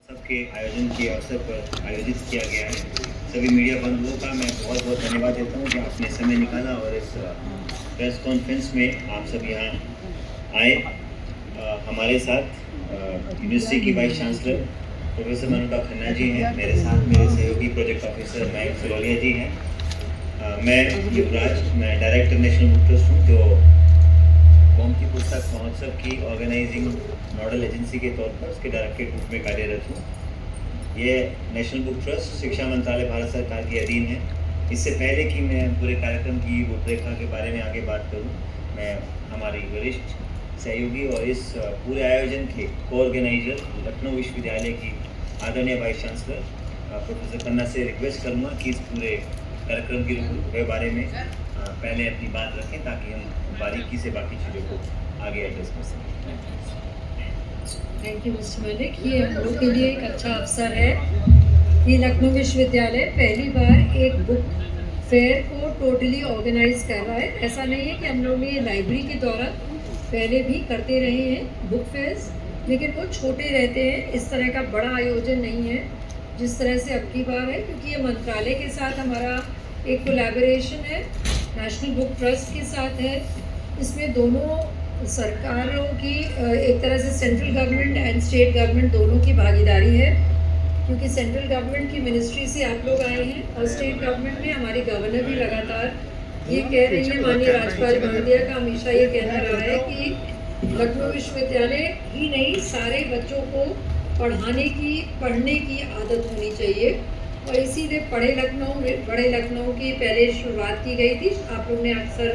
सबके आयोजन के अवसर पर आयोजित किया गया है। सभी मीडिया बंधुओं का मैं बहुत बहुत धन्यवाद देता हूँ कि आपने समय निकाला और इस प्रेस कॉन्फ्रेंस में आप सब यहाँ आए। हमारे साथ यूनिवर्सिटी की वाइस चांसलर प्रोफेसर मनुका खन्ना जी हैं, मेरे साथ मेरे सहयोगी प्रोजेक्ट ऑफिसर मयंक सलोलिया जी हैं। मैं युवराज, मैं डायरेक्टर नेशनल बुक ट्रस्ट हूँ, जो गोमती पुस्तक महोत्सव की ऑर्गेनाइजिंग नोडल एजेंसी के तौर पर उसके डायरेक्टर के रूप में कार्यरत हूँ। ये नेशनल बुक ट्रस्ट शिक्षा मंत्रालय भारत सरकार के अधीन है। इससे पहले कि मैं पूरे कार्यक्रम की रूपरेखा के बारे में आगे बात करूँ, मैं हमारी वरिष्ठ सहयोगी और इस पूरे आयोजन के को ऑर्गेनाइजर लखनऊ विश्वविद्यालय की आदरणीय वाइस चांसलर प्रोफेसर खन्ना से रिक्वेस्ट करूँगा कि इस पूरे कार्यक्रम की रूपरेखा के बारे में पहले अपनी बात रखें, ताकि हम बारीकी से बाकी चीज़ों को आगे एड्रेस कर सकें। Thank you mister Malik. ये हम लोग के लिए एक अच्छा अवसर है कि लखनऊ विश्वविद्यालय पहली बार एक बुक फेयर को टोटली ऑर्गेनाइज कर रहा है। ऐसा नहीं है कि हम लोग ये लाइब्रेरी के दौरान पहले भी करते रहे हैं बुक फेयर्स, लेकिन वो छोटे रहते हैं। इस तरह का बड़ा आयोजन नहीं है जिस तरह से अब की बार है, क्योंकि ये मंत्रालय के साथ हमारा एक कोलैबोरेशन है, नेशनल बुक ट्रस्ट के साथ है। इसमें दोनों सरकारों की एक तरह से central government and state government दोनों की भागीदारी है, क्योंकि सेंट्रल गवर्नमेंट की मिनिस्ट्री से आप लोग आए हैं और स्टेट गवर्नमेंट में हमारी गवर्नर भी लगातार ये कह रही है, माननीय राज्यपाल महोदया का हमेशा ये कहना रहा है कि लखनऊ विश्वविद्यालय ही नहीं, सारे बच्चों को पढ़ने की आदत होनी चाहिए। और इसीलिए बड़े लखनऊ की पहले शुरुआत की गई थी। आप लोग ने अक्सर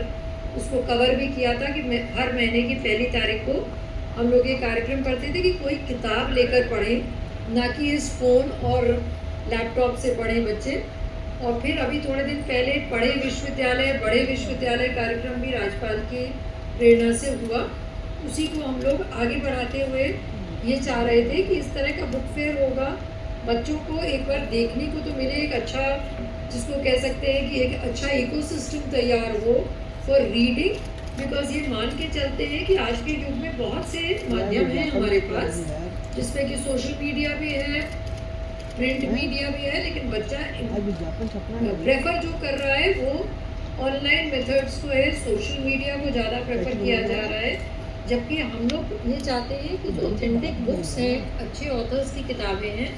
उसको कवर भी किया था कि हर महीने की पहली तारीख को हम लोग ये कार्यक्रम करते थे कि कोई किताब लेकर पढ़ें, ना कि इस फ़ोन और लैपटॉप से पढ़ें बच्चे। और फिर अभी थोड़े दिन पहले बड़े विश्वविद्यालय कार्यक्रम भी राज्यपाल की प्रेरणा से हुआ। उसी को हम लोग आगे बढ़ाते हुए ये चाह रहे थे कि इस तरह का बुक फेयर होगा, बच्चों को एक बार देखने को तो मिले, एक अच्छा, जिसको कह सकते हैं कि एक अच्छा इकोसिस्टम तैयार हो फॉर रीडिंग। बिकॉज ये मान के चलते हैं कि आज के युग में बहुत से माध्यम हैं हमारे पास, जिसमें कि सोशल मीडिया भी है, प्रिंट मीडिया भी है, लेकिन बच्चा प्रेफर जो कर रहा है वो ऑनलाइन मेथड्स को है, सोशल मीडिया को ज़्यादा प्रेफर किया जा रहा है। जबकि हम लोग ये चाहते हैं कि जो ऑथेंटिक बुक्स हैं, अच्छे ऑथर्स की किताबें हैं,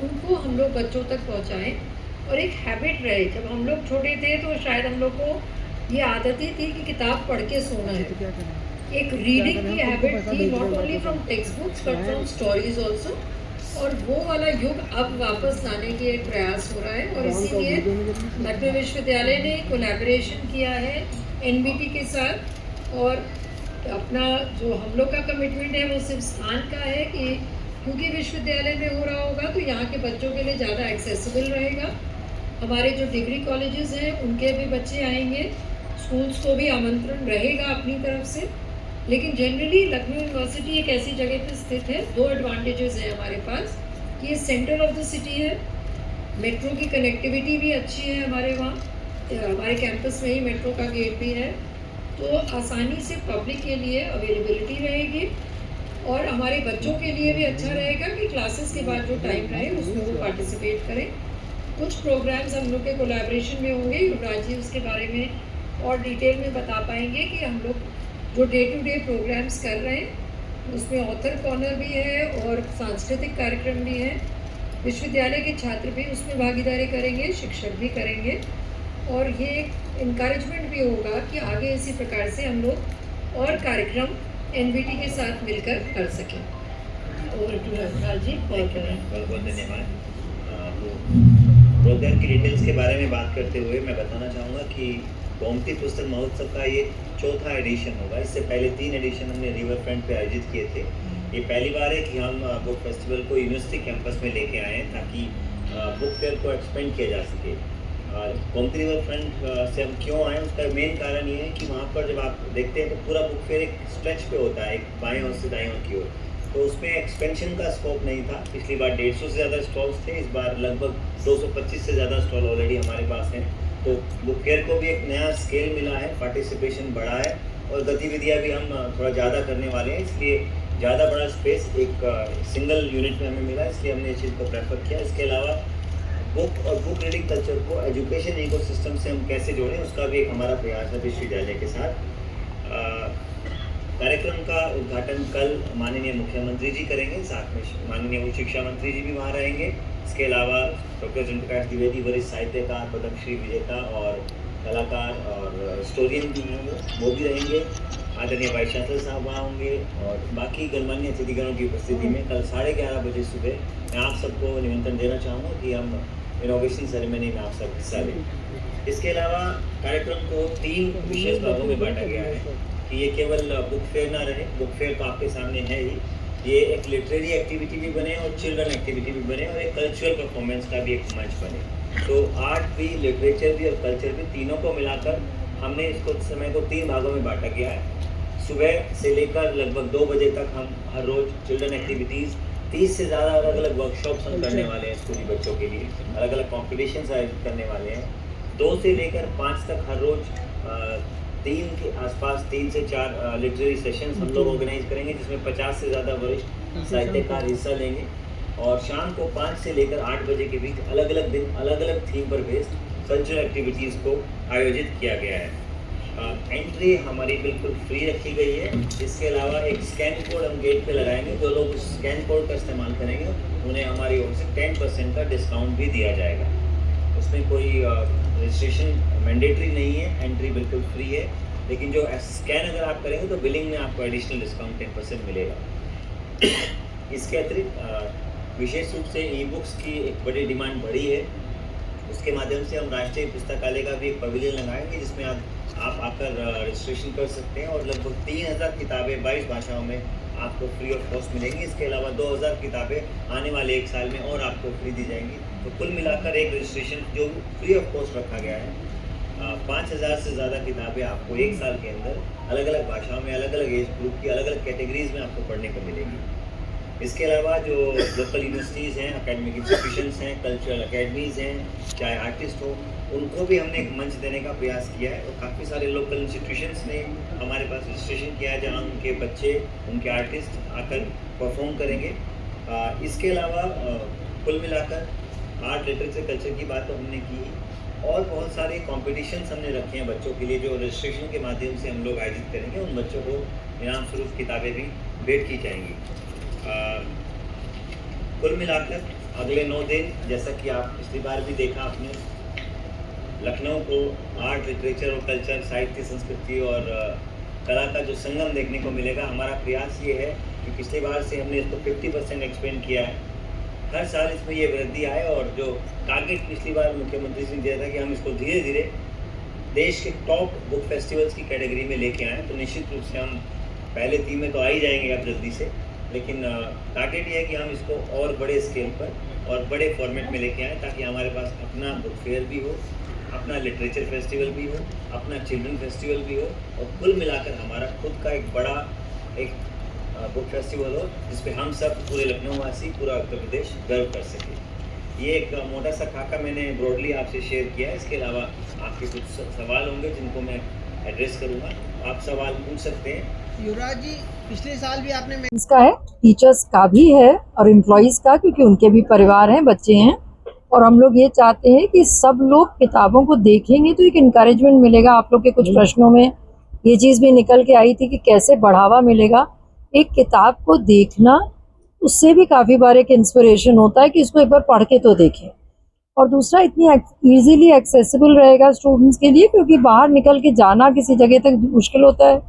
उनको हम लोग बच्चों तक पहुंचाएं और एक हैबिट रहे। जब हम लोग छोटे थे तो शायद हम लोग को ये आदतें थी कि किताब पढ़ के सोना है, एक रीडिंग की हैबिट थी, not only from text books but from stories also. और वो वाला युग अब वापस लाने के एक प्रयास हो रहा है, और इसीलिए लखनऊ विश्वविद्यालय ने कोलैबोरेशन किया है एनबीटी के साथ। और अपना जो हम लोग का कमिटमेंट है वो सिर्फ स्थान का है कि क्योंकि विश्वविद्यालय में हो रहा होगा तो यहाँ के बच्चों के लिए ज़्यादा एक्सेसिबल रहेगा। हमारे जो डिग्री कॉलेजेस हैं उनके भी बच्चे आएंगे, स्कूल्स को भी आमंत्रण रहेगा अपनी तरफ से। लेकिन जनरली लखनऊ यूनिवर्सिटी एक ऐसी जगह पर स्थित है, दो एडवांटेजेस हैं हमारे पास कि ये सेंटर ऑफ द सिटी है, मेट्रो की कनेक्टिविटी भी अच्छी है हमारे वहाँ, हमारे कैंपस में ही मेट्रो का गेट भी है, तो आसानी से पब्लिक के लिए अवेलेबिलिटी रहेगी। और हमारे बच्चों के लिए भी अच्छा रहेगा कि क्लासेस के बाद जो टाइम रहे उसमें वो पार्टिसिपेट करें। कुछ प्रोग्राम्स हम लोग के कोलैबोरेशन में होंगे, युवराज जी उसके बारे में और डिटेल में बता पाएंगे कि हम लोग जो डे टू डे प्रोग्राम्स कर रहे हैं उसमें ऑथर कॉर्नर भी है और सांस्कृतिक कार्यक्रम भी है। विश्वविद्यालय के छात्र भी उसमें भागीदारी करेंगे, शिक्षक भी करेंगे, और ये एक इनकरेजमेंट भी होगा कि आगे इसी प्रकार से हम लोग और कार्यक्रम एनबीटी के साथ मिलकर कर सकें। और युवराज जी बहुत बहुत धन्यवाद। प्रोग्राम की डिटेल्स के बारे में बात करते हुए मैं बताना चाहूँगा कि गोमती पुस्तक महोत्सव का ये चौथा एडिशन होगा। इससे पहले 3 एडिशन हमने रिवर फ्रंट पे आयोजित किए थे। ये पहली बार है कि हम बुक फेस्टिवल को यूनिवर्सिटी कैंपस में लेके आए हैं ताकि बुक फेयर को एक्सपेंड किया जा सके। गोमती रिवर फ्रंट से हम क्यों आए, उसका मेन कारण ये है कि वहाँ पर जब आप देखते हैं तो पूरा बुक फेयर एक स्ट्रेच पे होता है, एक बाएं ओर से दाएं ओर की ओर, तो उसमें एक्सपेंशन का स्कोप नहीं था। पिछली बार 150 से ज़्यादा स्टॉल्स थे, इस बार लगभग 225 से ज़्यादा स्टॉल ऑलरेडी हमारे पास हैं। तो बुक फेयर को भी एक नया स्केल मिला है, पार्टिसिपेशन बढ़ा है और गतिविधियाँ भी हम थोड़ा ज़्यादा करने वाले हैं, इसलिए ज़्यादा बड़ा स्पेस एक सिंगल यूनिट में हमें मिला, इसलिए हमने इस चीज़ को प्रेफर किया। इसके अलावा बुक और बुक रीडिंग कल्चर को एजुकेशन इकोसिस्टम से हम कैसे जोड़ें, उसका भी एक हमारा प्रयास है विश्वविद्यालय के साथ। कार्यक्रम का उद्घाटन कल माननीय मुख्यमंत्री जी करेंगे, साथ में माननीय उच्च शिक्षा मंत्री जी भी वहाँ रहेंगे। इसके अलावा डॉक्टर जयप्रकाश द्विवेदी वरिष्ठ साहित्यकार, पद्मश्री विजेता और कलाकार और हिस्टोरियन भी होंगे, वो भी रहेंगे। आदरणीय वाइस चांसलर साहब वहाँ होंगे और बाकी गणमान्य अतिथिगणों की उपस्थिति में कल 11:30 बजे सुबह मैं आप सबको निमंत्रण देना चाहूँगा कि हम इनॉग्रेशन सेरेमनी में आप सब हिस्सा लें। इसके अलावा कार्यक्रम को 3 विशेष भागों में बांटा गया है कि ये केवल बुक फेयर ना रहे, बुक फेयर तो आपके सामने है ही, ये एक लिटरेरी एक्टिविटी भी बने और चिल्ड्रन एक्टिविटी भी बने और एक कल्चरल परफॉर्मेंस का भी एक मंच बने। तो आर्ट भी, लिटरेचर भी और कल्चर भी, तीनों को मिलाकर हमने इसको समय को 3 भागों में बांटा गया है। सुबह से लेकर लगभग 2 बजे तक हम हर रोज़ चिल्ड्रन एक्टिविटीज़ 30 से ज़्यादा अलग अलग वर्कशॉप्स हम करने वाले हैं स्कूली बच्चों के लिए, अलग अलग कॉम्पिटिशन्स आयोजित करने वाले हैं। 2 से लेकर 5 तक हर रोज़ 3 के आसपास 3 से 4 लिटरेरी सेशंस हम लोग ऑर्गेनाइज करेंगे, जिसमें 50 से ज़्यादा वरिष्ठ साहित्यकार हिस्सा लेंगे। और शाम को 5 से लेकर 8 बजे के बीच अलग अलग दिन अलग अलग थीम पर बेस्ड कल्चरल एक्टिविटीज़ को आयोजित किया गया है। एंट्री हमारी बिल्कुल फ्री रखी गई है। इसके अलावा एक स्कैन कोड हम गेट पे लगाएंगे, जो लोग उस स्कैन कोड का इस्तेमाल करेंगे उन्हें हमारी ओर से 10% का डिस्काउंट भी दिया जाएगा। उसमें कोई रजिस्ट्रेशन मैंडेटरी नहीं है, एंट्री बिल्कुल फ्री है, लेकिन जो स्कैन अगर आप करेंगे तो बिलिंग में आपको एडिशनल डिस्काउंट 10% मिलेगा। इसके अतिरिक्त विशेष रूप से ई बुक्स की एक बड़ी डिमांड बढ़ी है, उसके माध्यम से हम राष्ट्रीय पुस्तकालय का भी एक पवेलियन लगाएंगे, जिसमें आप आकर रजिस्ट्रेशन कर सकते हैं और लगभग 3000 किताबें 22 भाषाओं में आपको फ्री ऑफ कॉस्ट मिलेंगी। इसके अलावा 2000 किताबें आने वाले 1 साल में और आपको फ्री दी जाएंगी। तो कुल मिलाकर एक रजिस्ट्रेशन जो फ्री ऑफ कॉस्ट रखा गया है, 5000 से ज़्यादा किताबें आपको 1 साल के अंदर अलग अलग भाषाओं में, अलग अलग एज ग्रुप की, अलग अलग कैटेगरीज में आपको पढ़ने को मिलेगी। इसके अलावा जो लोकल यूनिवर्सिटीज़ हैं, एकेडमिक इंस्टीट्यूशंस हैं, कल्चरल अकेडमीज़ हैं, चाहे आर्टिस्ट हो, उनको भी हमने एक मंच देने का प्रयास किया है और काफ़ी सारे लोकल इंस्टीट्यूशंस ने हमारे पास रजिस्ट्रेशन किया है, जहाँ उनके बच्चे, उनके आर्टिस्ट आकर परफॉर्म करेंगे। इसके अलावा कुल मिलाकर आर्ट, लिटरेचर, कल्चर की बात तो हमने की और बहुत सारे कॉम्पिटिशन्स हमने रखे हैं बच्चों के लिए, जो रजिस्ट्रेशन के माध्यम से हम लोग आयोजित करेंगे। उन बच्चों को इनाम स्वरूप किताबें भी भेंट की जाएंगी। कुल मिलाकर अगले 9 दिन, जैसा कि आप पिछली बार भी देखा आपने, लखनऊ को आर्ट, लिटरेचर और कल्चर, साहित्य, संस्कृति और कला का जो संगम देखने को मिलेगा। हमारा प्रयास ये है कि पिछली बार से हमने इसको 50% एक्सपेंड किया है, हर साल इसमें ये वृद्धि आए और जो टारगेट पिछली बार मुख्यमंत्री जी ने दिया था कि हम इसको धीरे धीरे देश के टॉप बुक फेस्टिवल्स की कैटेगरी में लेके आएँ, तो निश्चित रूप से हम पहले 3 में तो आ ही जाएंगे अब जल्दी से, लेकिन टारगेट ये है कि हम इसको और बड़े स्केल पर और बड़े फॉर्मेट में लेके आएँ, ताकि हमारे पास अपना बुक फेयर भी हो, अपना लिटरेचर फेस्टिवल भी हो, अपना चिल्ड्रन फेस्टिवल भी हो और कुल मिलाकर हमारा खुद का एक बड़ा एक बुक फेस्टिवल हो, जिस पे हम सब पूरे लखनऊ वासी, पूरा उत्तर प्रदेश गर्व कर सके। ये एक मोटा सा खाका मैंने ब्रॉडली आपसे शेयर किया है। इसके अलावा आपके कुछ सवाल होंगे जिनको मैं एड्रेस करूँगा, आप सवाल पूछ सकते हैं। युवराज जी, पिछले साल भी आपने इसका है, टीचर्स का भी है और एम्प्लॉयज़ का, क्योंकि उनके भी परिवार हैं, बच्चे हैं, और हम लोग ये चाहते हैं कि सब लोग किताबों को देखेंगे तो एक इनकरेजमेंट मिलेगा। आप लोग के कुछ प्रश्नों में ये चीज़ भी निकल के आई थी कि कैसे बढ़ावा मिलेगा। एक किताब को देखना, उससे भी काफ़ी बार एक इंस्पिरेशन होता है कि इसको एक बार पढ़ के तो देखें। और दूसरा, इतनी ईजीली एक्सेसिबल रहेगा स्टूडेंट्स के लिए, क्योंकि बाहर निकल के जाना किसी जगह तक मुश्किल होता है।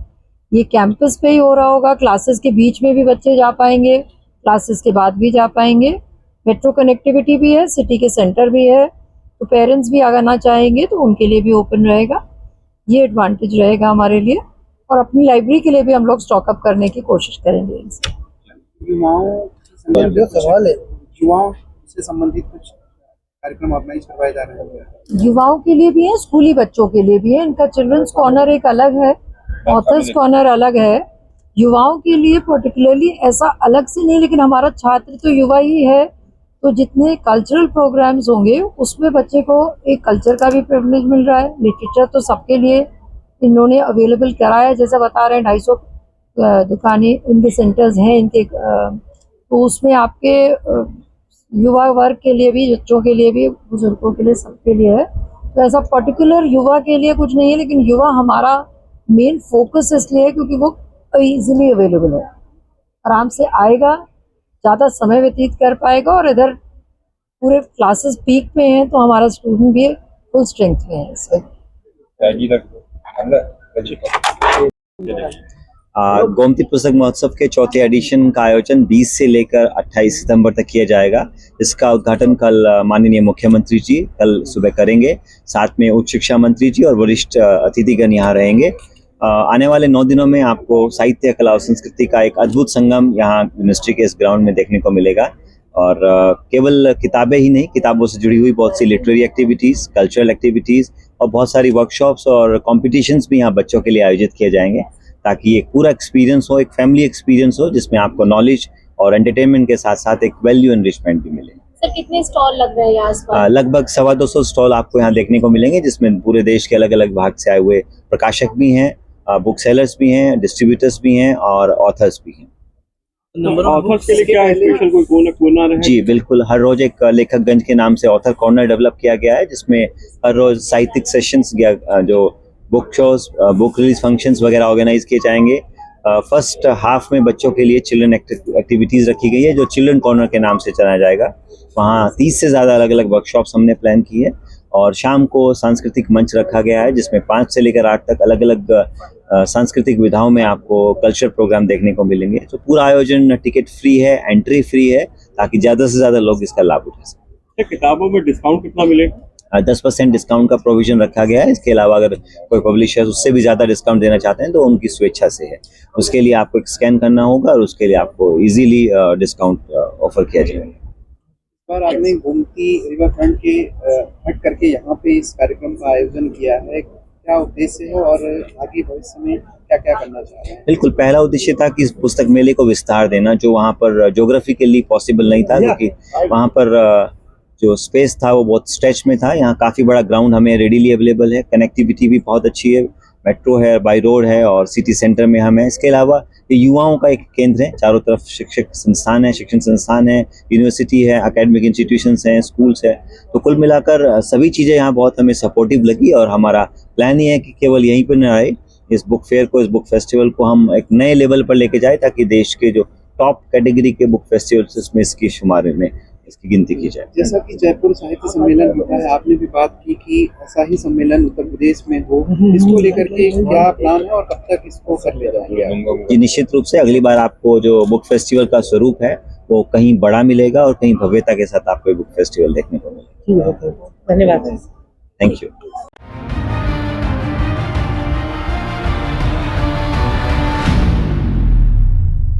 ये कैंपस पे ही हो रहा होगा, क्लासेस के बीच में भी बच्चे जा पाएंगे, क्लासेस के बाद भी जा पाएंगे, मेट्रो कनेक्टिविटी भी है, सिटी के सेंटर भी है, तो पेरेंट्स भी आना चाहेंगे तो उनके लिए भी ओपन रहेगा। ये एडवांटेज रहेगा हमारे लिए, और अपनी लाइब्रेरी के लिए भी हम लोग स्टॉकअप करने की कोशिश करेंगे। युवाओं से संबंधित कुछ कार्यक्रम ऑर्गेनाइज करवाए जा रहे हैं? युवाओं के लिए भी है, स्कूली बच्चों के लिए भी है। इनका चिल्ड्रंस कॉर्नर एक अलग है, ऑथर्स कॉर्नर अलग है। युवाओं के लिए पर्टिकुलरली ऐसा अलग से नहीं, लेकिन हमारा छात्र तो युवा ही है, तो जितने कल्चरल प्रोग्राम्स होंगे उसमें बच्चे को एक कल्चर का भी प्रिविलेज मिल रहा है। लिटरेचर तो सबके लिए इन्होंने अवेलेबल कराया है, जैसा बता रहे हैं 250 दुकानें इनके सेंटर्स हैं इनके, तो उसमें आपके युवा वर्ग के लिए भी, बच्चों के लिए भी, बुजुर्गों के लिए, सबके लिए है। तो ऐसा पर्टिकुलर युवा के लिए कुछ नहीं है, लेकिन युवा हमारा मेन फोकस इसलिए है क्योंकि वो इजीली अवेलेबल है, आराम से आएगा, ज़्यादा समय व्यतीत कर पाएगा, और इधर पूरे क्लासेस पीक पे हैं तो हमारा स्टूडेंट भी फुल स्ट्रेंथ में है इसमें। गोमती पुस्तक महोत्सव के चौथे एडिशन का आयोजन 20 से लेकर 28 सितंबर तक किया जाएगा। इसका उद्घाटन कल माननीय मुख्यमंत्री जी कल सुबह करेंगे, साथ में उच्च शिक्षा मंत्री जी और वरिष्ठ अतिथिगण यहाँ रहेंगे। आने वाले 9 दिनों में आपको साहित्य, कला और संस्कृति का एक अद्भुत संगम यहाँ यूनिवर्सिटी के इस ग्राउंड में देखने को मिलेगा। और केवल किताबें ही नहीं, किताबों से जुड़ी हुई बहुत सी लिटरेरी एक्टिविटीज़, कल्चरल एक्टिविटीज़ और बहुत सारी वर्कशॉप्स और कॉम्पिटिशन्स भी यहाँ बच्चों के लिए आयोजित किए जाएंगे, ताकि एक पूरा एक्सपीरियंस हो, एक फैमिली एक्सपीरियंस हो, जिसमें आपको नॉलेज और एंटरटेनमेंट के साथ साथ एक वैल्यू एनरिचमेंट भी मिले। सर, कितने स्टॉल लग रहे हैं आसपास? लगभग 225 स्टॉल आपको यहाँ देखने को मिलेंगे, जिसमें पूरे देश के अलग अलग भाग से आए हुए प्रकाशक भी हैं, बुक सेलर्स भी हैं, डिस्ट्रीब्यूटर्स भी हैं और ऑथर्स भी हैं। ऑथर्स के लिए क्या है स्पेशल, कोई कोना रहे? जी बिल्कुल, हर रोज एक लेखकगंज के नाम से ऑथर कॉर्नर डेवलप किया गया है, जिसमें हर रोज साहित्यिक सेशंस जो book shows, book release functions वगैरह ऑर्गेनाइज किए जाएंगे। फर्स्ट हाफ में बच्चों के लिए चिल्ड्रन एक्टिविटीज़ रखी गई है, जो चिल्ड्रन कॉर्नर के नाम से चलाया जाएगा। वहाँ 30 से ज़्यादा अलग अलग वर्कशॉप्स हमने प्लान की है, और शाम को सांस्कृतिक मंच रखा गया है, जिसमें 5 से लेकर 8 तक अलग अलग सांस्कृतिक विधाओं में आपको कल्चर प्रोग्राम देखने को मिलेंगे। तो पूरा आयोजन टिकट फ्री है, एंट्री फ्री है, ताकि ज़्यादा से ज़्यादा लोग इसका लाभ उठा सकें। किताबों में डिस्काउंट कितना मिलेगा? 10% डिस्काउंट का प्रोविजन रखा गया है। इसके अलावा अगर कोई पब्लिशर उससे भी ज़्यादा डिस्काउंट देना चाहते हैं तो उनकी स्वेच्छा से है। उसके लिए आपको एक स्कैन करना होगा और उसके लिए आपको इजीली डिस्काउंट ऑफर किया जाएगा। पर आपने गोमती रिवर फ्रंट के हट करके यहाँ पे इस कार्यक्रम का आयोजन किया है, क्या उद्देश्य है और आगे भविष्य में क्या क्या करना चाह रहे हैं? बिल्कुल, पहला उद्देश्य था कि इस पुस्तक मेले को विस्तार देना, जो वहाँ पर ज्योग्राफिकली पॉसिबल नहीं था, क्योंकि वहाँ पर जो स्पेस था वो बहुत स्ट्रेच में था। यहाँ काफ़ी बड़ा ग्राउंड हमें रेडीली अवेलेबल है, कनेक्टिविटी भी बहुत अच्छी है, मेट्रो है, बाई रोड है और सिटी सेंटर में हम है। इसके अलावा ये युवाओं का एक केंद्र है, चारों तरफ शिक्षक संस्थान है, शिक्षण संस्थान है, यूनिवर्सिटी है, एकेडमिक इंस्टीट्यूशंस हैं, स्कूल्स है। तो कुल मिलाकर सभी चीज़ें यहाँ बहुत हमें सपोर्टिव लगी, और हमारा प्लान ये है कि केवल यहीं पर न रहे, इस बुक फेयर को, इस बुक फेस्टिवल को हम एक नए लेवल पर लेके जाए, ताकि देश के जो टॉप कैटेगरी के बुक फेस्टिवल्स में इसकी शुमार में इसकी गिनती की जाए। जैसा कि जयपुर साहित्य सम्मेलन होता है, आपने भी बात की कि ऐसा ही सम्मेलन उत्तर प्रदेश में हो, इसको लेकर के क्या प्लान है और कब तक इसको कर ले जाएंगे? जी निश्चित रूप से अगली बार आपको जो बुक फेस्टिवल का स्वरूप है वो कहीं बड़ा मिलेगा और कहीं भव्यता के साथ आपको बुक फेस्टिवल देखने को मिलेगा। धन्यवाद। Thank you.